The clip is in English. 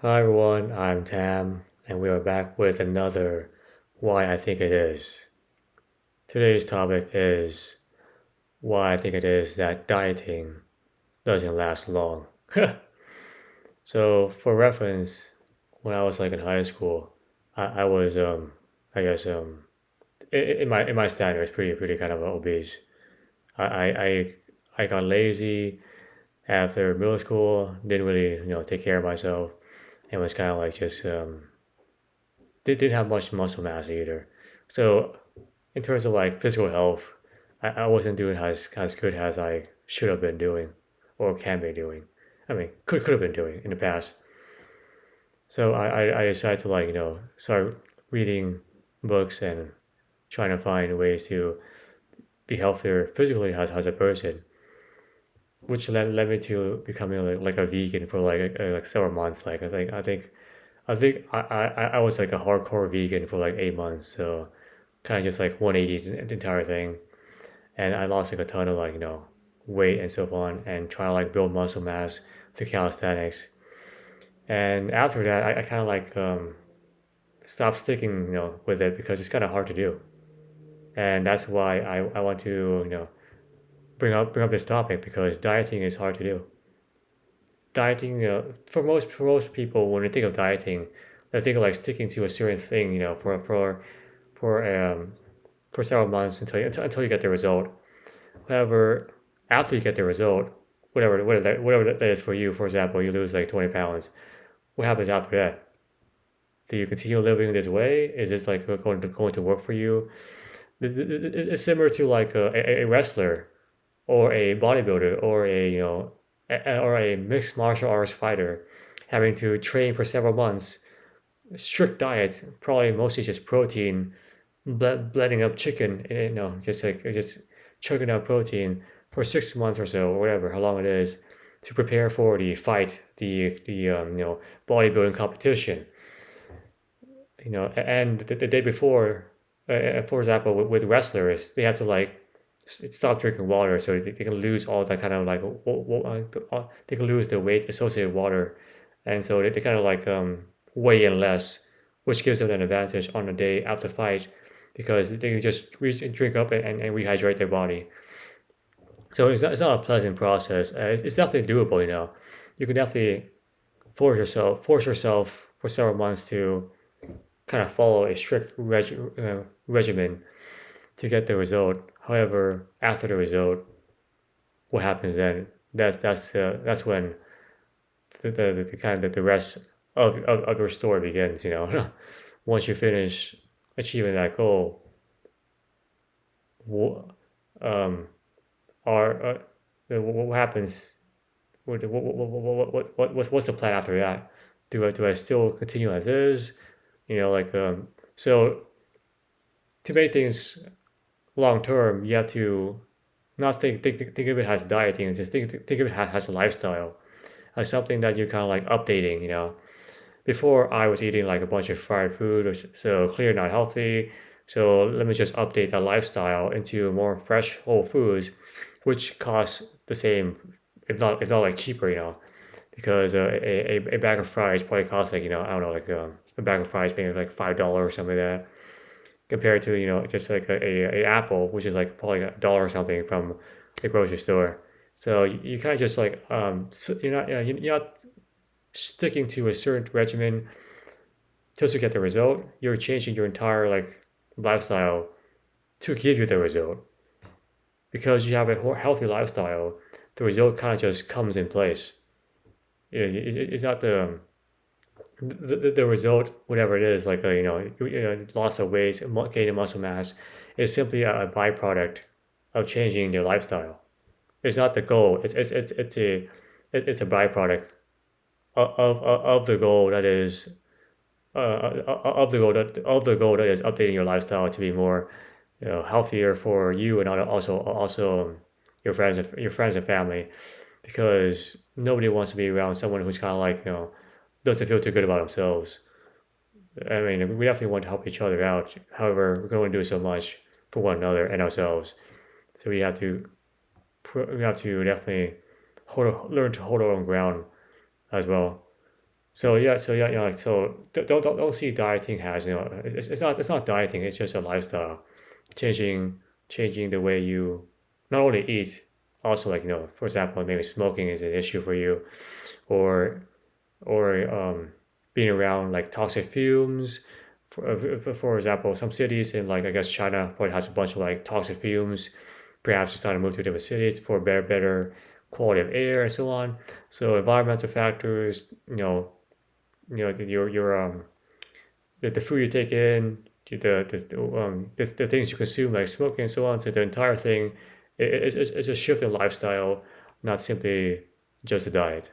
Hi everyone, I'm Tam, and we are back with another Why I Think It Is. Today's topic is why I think it is that dieting doesn't last long. So, for reference, when I was like in high school, I was I guess in my standards pretty kind of obese. I I I, I got lazy after middle school, didn't really take care of myself, and was kind of like just didn't have much muscle mass either. So in terms of like physical health, I wasn't doing as good as I should have been doing or can be doing. I mean, could have been doing in the past. So I decided to start reading books and trying to find ways to be healthier physically as a person, which led me to becoming like a vegan for like several months. Like I was like a hardcore vegan for like 8 months. So kind of just like 180 the entire thing, and I lost like a ton of weight and so on, and trying to like build muscle mass through calisthenics. And after that, I kind of stopped sticking with it because it's kind of hard to do, and that's why I want to bring up this topic because dieting is hard to do. Dieting, for most people, when they think of dieting, they think of like sticking to a certain thing, for for several months until you get the result. However, after you get the result, whatever that is for you, for example, you lose like 20 pounds. What happens after that? Do you continue living this way? Is this like going to work for you? It's similar to like a wrestler or a bodybuilder or a mixed martial arts fighter having to train for several months, strict diet, probably mostly just protein, blending up chicken, just chugging out protein for 6 months or so, or whatever, how long it is, to prepare for the fight, the bodybuilding competition. And the day before, for example, with wrestlers, they have to like stop drinking water so they can lose all that kind of like they can lose the weight associated with water, and so they kind of weigh in less, which gives them an advantage on the day after fight because they can just drink up and rehydrate their body. So it's not a pleasant process. It's definitely doable. You can definitely force yourself for several months to kind of follow a strict regimen to get the result. However, after the result, what happens then? That's when the kind of the rest of your story begins. Once you finish achieving that goal, wh- um, are what happens? What's the plan after that? Do I still continue as is? So to make things long term, you have to not think of it as dieting, just think of it as a lifestyle, as something that you're kind of like updating. Before I was eating like a bunch of fried food, so clear not healthy. So let me just update that lifestyle into more fresh whole foods, which costs the same, if not like cheaper. Because a bag of fries probably costs like I don't know like a bag of fries maybe like $5 or something like that compared to just like a apple which is like probably $1 or something from the grocery store. So you kind of just like you're not sticking to a certain regimen just to get the result. You're changing your entire like lifestyle to give you the result. Because you have a healthy lifestyle, the result kind of just comes in place. It's not the result, whatever it is, like loss of weight, gaining muscle mass, is simply a byproduct of changing their lifestyle. It's not the goal. It's a byproduct of the goal that is of the goal that is updating your lifestyle to be more healthier for you and also your friends and family, because nobody wants to be around someone who's kind of like doesn't feel too good about themselves. I mean, we definitely want to help each other out. However, we can only do so much for one another and ourselves. So we have to definitely learn to hold our own ground as well. don't see dieting as it's not dieting. It's just a lifestyle, changing changing the way you not only eat, also like for example, maybe smoking is an issue for you, or or being around like toxic fumes. For example, some cities in like I guess China probably has a bunch of like toxic fumes. Perhaps it's time to move to different cities for better quality of air and so on. So environmental factors, the food you take in, the things you consume like smoking and so on. So the entire thing is a shift in lifestyle, not simply just a diet.